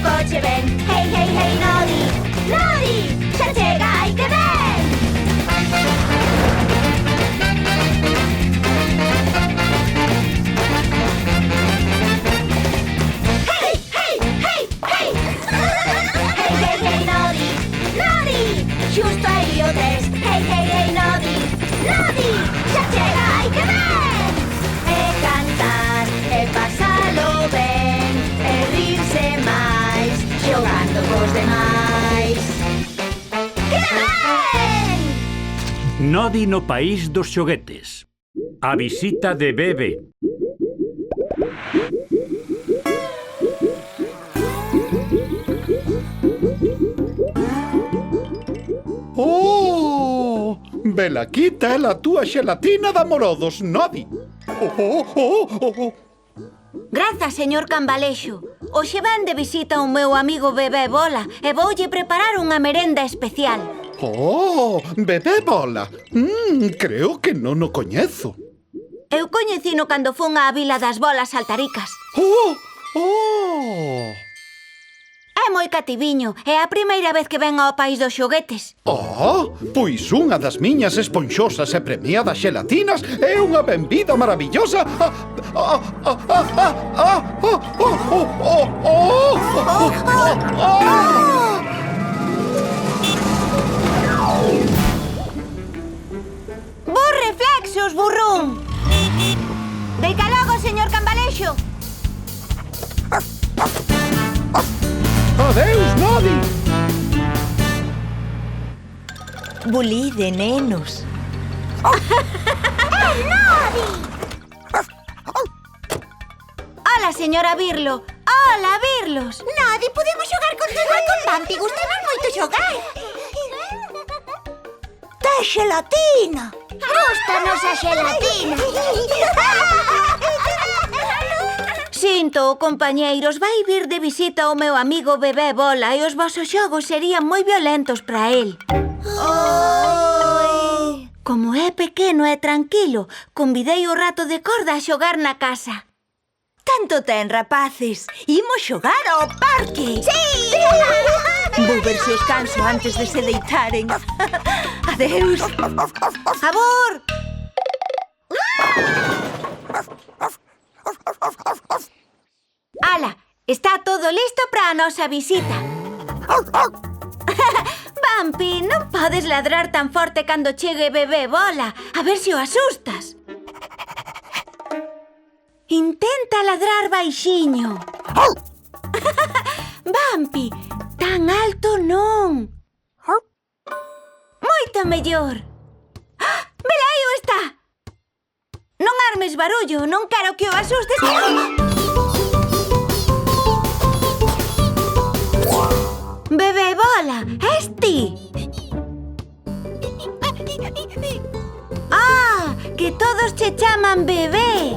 coche ven. Hey, hey, hey, Nodi, Nodi, xa chega, ai que ven. Hey, hey, hey, hey. Hey, hey, hey, Nodi, Nodi, xusto aí o tes. Hey, hey, hey, Nodi, Nodi, xa chega, ai que ven. E cantar, e pasalo ben, e rirse máis, xogando cos demais. Que ben! Nodi no país dos xoguetes. A visita de Bebe. Oh! Velaquí tel a túa xelatina de amorodos, Nodi. Grazas, señor Cambalexo. Hoxe ven de visita o meu amigo Bebé Bola e voulle preparar unha merenda especial. Oh, Bebé Bola. Creo que non o coñezo. Eu coñecino cando fun á Vila das Bolas Saltaricas. Oh! É moi cativiño, é a primeira vez que ven ao país dos xoguetes. Oh, pois unha das miñas esponxosas e premiadas xelatinas é unha benvida maravillosa. Bus reflexos, burrún! Deica logo, señor Cambalexo! Adeus, Nodi! Bulí de nenos. Nodi! Hola, señora Birlo. Hola, Birlos. Nodi, podemos xogar contigo e con Bampi. Gustanos moito xogar. Te xelatina. Gústanos a xelatina. Sinto, compañeiros, vai vir de visita o meu amigo Bebé Bola e os vosos xogos serían moi violentos para el. Como é pequeno e tranquilo, convidei o rato de corda a xogar na casa. Tanto ten, rapaces. Imos xogar ao parque. Sí! Vou ver se os canso antes de se deitaren. Adeus. Abur! Ala, está todo listo para a nosa visita. Bampi, non podes ladrar tan forte cando chegue Bebé Bola. A ver se o asustas. Intenta ladrar baixiño. Bampi, tan alto non. Moito mellor. Velaí o está. Non armes barullo, non quero que o asustes. Bebé Bola, es ti? Ah, que todos che chaman bebé.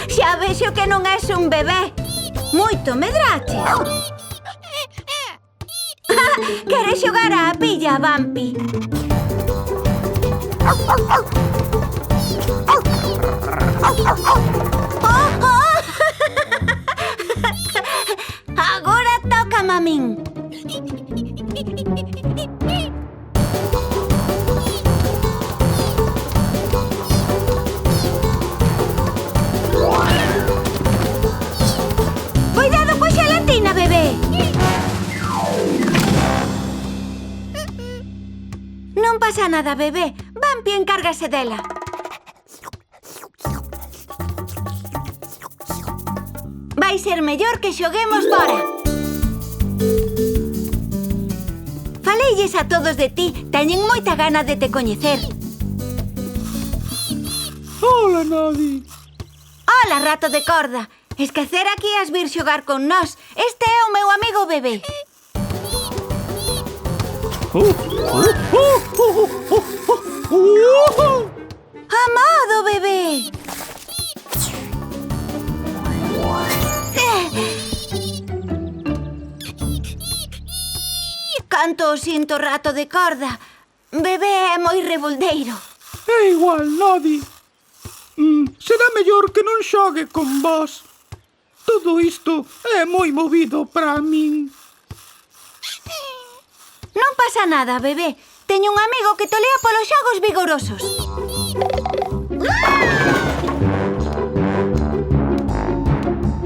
Xa vexo que non és un bebé. Moito medrache. Queres xogar á pilla, Bampi? Agora toca a min. Cuidado coa xelatina, bebé. Non pasa nada, bebé. Bampi encárgase dela. Vai ser mellor que xoguemos fora. Faleilles a todos de ti. Teñen moita gana de te coñecer. Hola, Nodi. Hola, rato de corda. Esquecera que ias vir xogar con nós. Este é o meu amigo bebé. Amado bebé. Canto o sinto, rato de corda. Bebé é moi reboldeiro. É igual, Nodi. Será mellor que non xogue con vos. Todo isto é moi movido para min. Non pasa nada, bebé. Teño un amigo que tolea polos xogos vigorosos.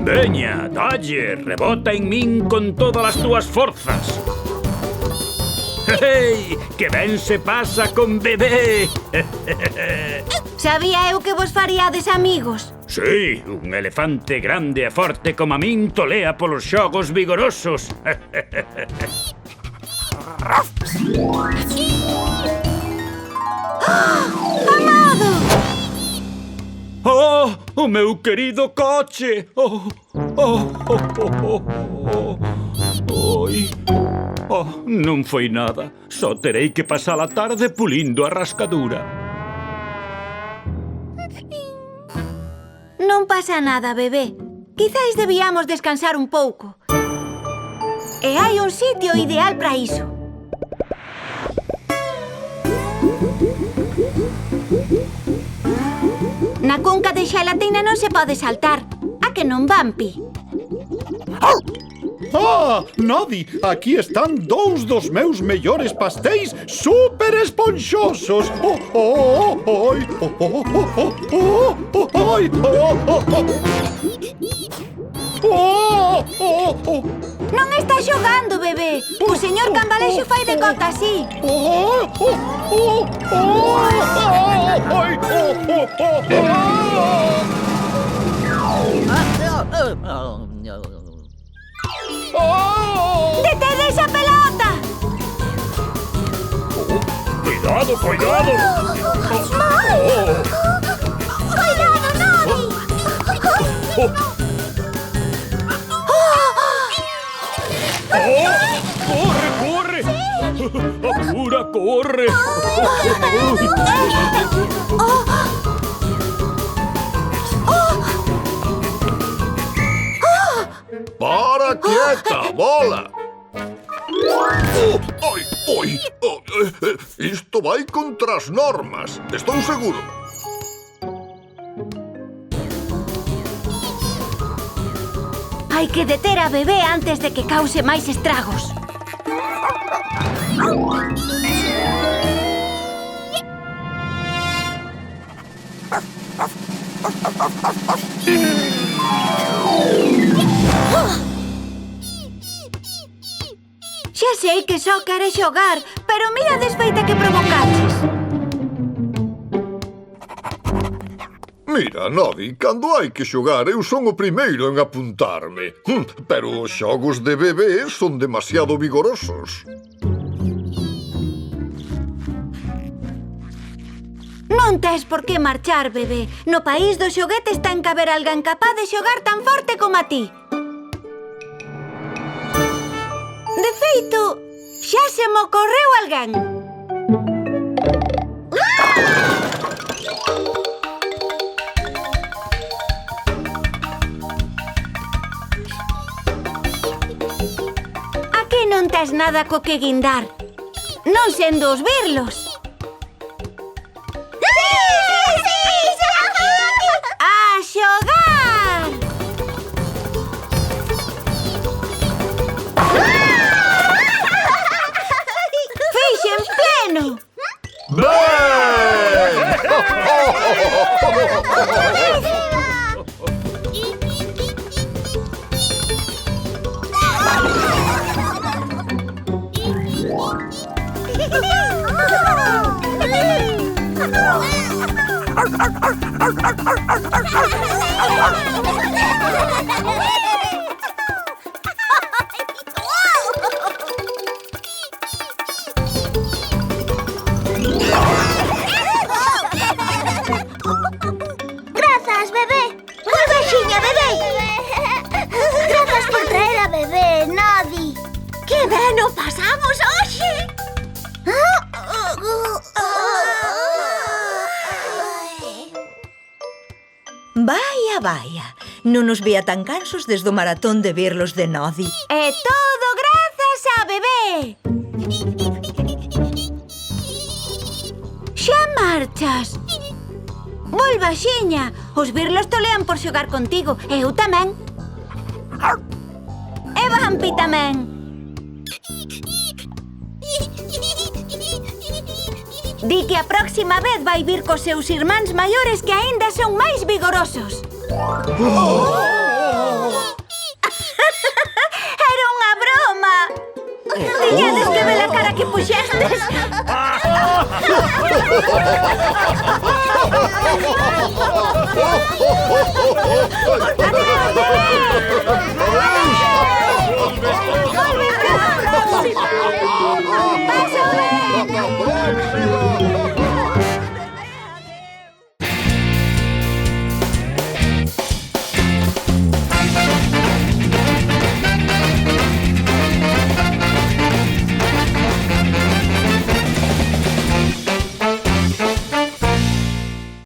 Veña, dalle, rebota en min con todas as túas forzas. ¡Hey! ¡Que ben se pasa con bebé! Sabía eu que vos faríades amigos. Sí, un elefante grande e forte como a min tolea polos xogos vigorosos. Amado! ¡Oh! O meu querido coche! ¡Oh! ¡Oh! ¡Oh! ¡Oh! ¡Oh! ¡Oi! Oh, non foi nada. Só terei que pasar a tarde pulindo a rascadura. Non pasa nada, bebé. Quizáis debíamos descansar un pouco. E hai un sitio ideal para iso. Na cunca de xelatina non se pode saltar. A que non, Vampi? Ah, Nodi, aquí están dous dos meus mellores pastéis super esponxosos. Oh, oh, oh, oi, oh, oh, oh, oh, oh, oi, oh, oh, oh. Oh, oh, oh. Non está xogando, bebé. O señor Cambalexo fai de cota así. Oh, oh, oh, oh, oi, oh, oh, oh, oh. Detede esa pelota! ¡Cuidado, cuidado! ¡Cuidado, Nodi! ¡Corre, corre! ¡Apura, corre! Para quieta, bola! Oi, oi, isto vai contra as normas, estou seguro. Hai que deter a bebé antes de que cause máis estragos. Xa sei que só quere xogar, pero mira a desfeita que provocaches. Mira, Nodi, cando hai que xogar eu son o primeiro en apuntarme. Pero os xogos de bebé son demasiado vigorosos. Non tes por que marchar, bebé. No país dos xoguetes ten que haber alguén capaz de xogar tan forte como a ti. De feito, xa se me ocorreu alguén. Aquí non tes nada co que guindar. Non sendo os birlos. ¡A xogar! ¡Fixen pleno! Grazas, bebé. Moi baxiña, bebé. Grazas por traer a bebé, Nodi. Que ben o pasamos hoxe. Vaia, vaia. Non nos vea tan cansos desde o maratón de verlos de Nodi. E todo grazas a bebé. Xa marchas. Volva, xiña. Os birlos tolean por xogar contigo. Eu tamén. E Vampi tamén. Di que a próxima vez vai vir cos seus irmáns maiores que aínda son máis vigorosos. Era unha broma. Tiñades que ver a cara que puxestes.